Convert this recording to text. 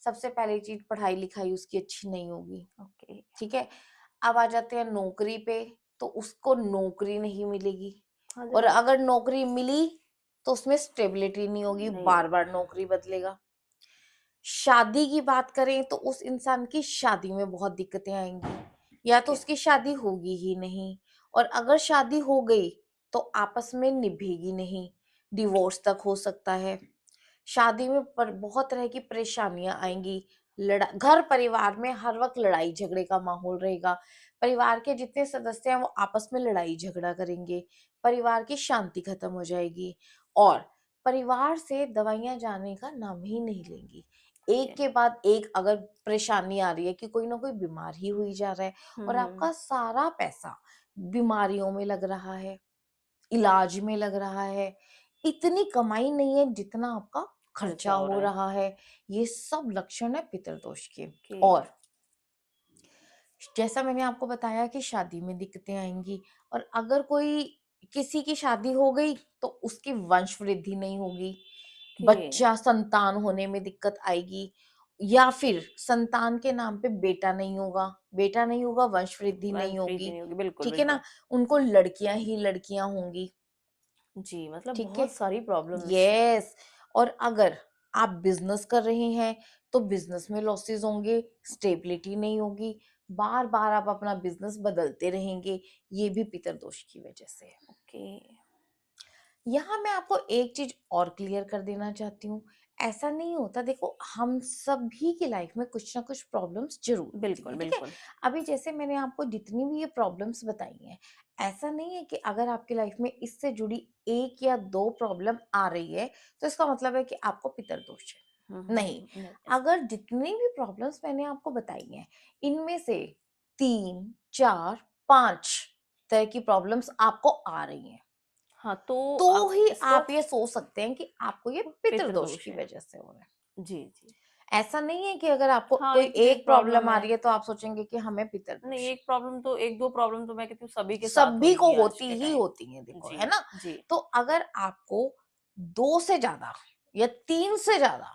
सबसे पहली चीज पढ़ाई लिखाई उसकी अच्छी नहीं होगी। ओके। ठीक है, अब आ जाते हैं नौकरी पे, तो उसको नौकरी नहीं मिलेगी, हाँ, और ज़रूर। अगर नौकरी मिली तो उसमें स्टेबिलिटी नहीं होगी, नहीं बार होगी। बार नौकरी बदलेगा। शादी की बात करें तो उस इंसान की शादी में बहुत दिक्कतें आएंगी, या तो ओके। उसकी शादी होगी ही नहीं, और अगर शादी हो गई तो आपस में निभेगी नहीं, डिवोर्स तक हो सकता है। शादी में पर बहुत तरह की परेशानियां आएंगी, लड़ा घर परिवार में हर वक्त लड़ाई झगड़े का माहौल रहेगा, परिवार के जितने सदस्य हैं वो आपस में लड़ाई झगड़ा करेंगे, परिवार की शांति खत्म हो जाएगी, और परिवार से दवाइयां जाने का नाम ही नहीं लेंगी। ओके। एक के बाद एक अगर परेशानी आ रही है कि कोई ना कोई बीमार ही हुई जा रहा है, और हुँ। आपका सारा पैसा बीमारियों में लग रहा है, इलाज में लग रहा है, इतनी कमाई नहीं है जितना आपका खर्चा खर्चा हो हो रहा है। रहा है, ये सब लक्षण है पितृदोष के। ओके। और जैसा मैंने आपको बताया कि शादी में दिक्कतें आएंगी, और अगर कोई किसी की शादी हो गई तो उसकी वंश वृद्धि नहीं होगी, ओके। बच्चा संतान होने में दिक्कत आएगी, या फिर संतान के नाम पे बेटा नहीं होगा, वंश वृद्धि नहीं वंश-वृद्धि होगी। नहीं होगी, बिल्कुल, ठीक है ना, बिल्कुल। उनको लड़कियां ही लड़कियां होंगी। जी, मतलब ठीक है, बहुत सारी प्रॉब्लम्स। यस। और अगर आप बिजनेस कर रहे हैं तो बिजनेस में लॉसेस होंगे, स्टेबिलिटी नहीं होगी, बार बार आप अपना बिजनेस बदलते रहेंगे, ये भी पितर दोष की वजह से है। ओके। यहाँ मैं आपको एक चीज और क्लियर कर देना चाहती हूँ, ऐसा नहीं होता, देखो हम सभी की लाइफ में कुछ ना कुछ प्रॉब्लम्स जरूर होती बिल्कुल, हैं। ठीक है, बिल्कुल। अभी जैसे मैंने आपको जितनी भी ये प्रॉब्लम्स बताई हैं, ऐसा नहीं है कि अगर आपकी लाइफ में इससे जुड़ी एक या दो प्रॉब्लम आ रही है तो इसका मतलब है कि आपको पितर दोष है। हुँ, नहीं, हुँ, नहीं ऐसा अगर जितनी भी प्रॉब्लम्स मैंने आपको बताई हैं, इनमें से 3 4 5 तरह की प्रॉब्लम्स आपको आ रही हैं, हाँ, तो तो आप ही इसको आप ये सोच सकते हैं कि आपको ये पितृदोष पितृदोष की है। वजह से हो रहा है। जी, जी। ऐसा नहीं है कि अगर आपको हाँ, कोई एक तो एक एक प्रॉब्लम प्रॉब्लम आ है। रही है तो आप सोचेंगे कि हमें नहीं, पितृदोष है। एक प्रॉब्लम तो 1-2 प्रॉब्लम तो मैं कहती हूँ सभी के साथ सभी को होएगी आज होती के ही टाइम। होती है, देखो, है जी, ना? जी। तो अगर आपको 2 से ज्यादा या 3 से ज्यादा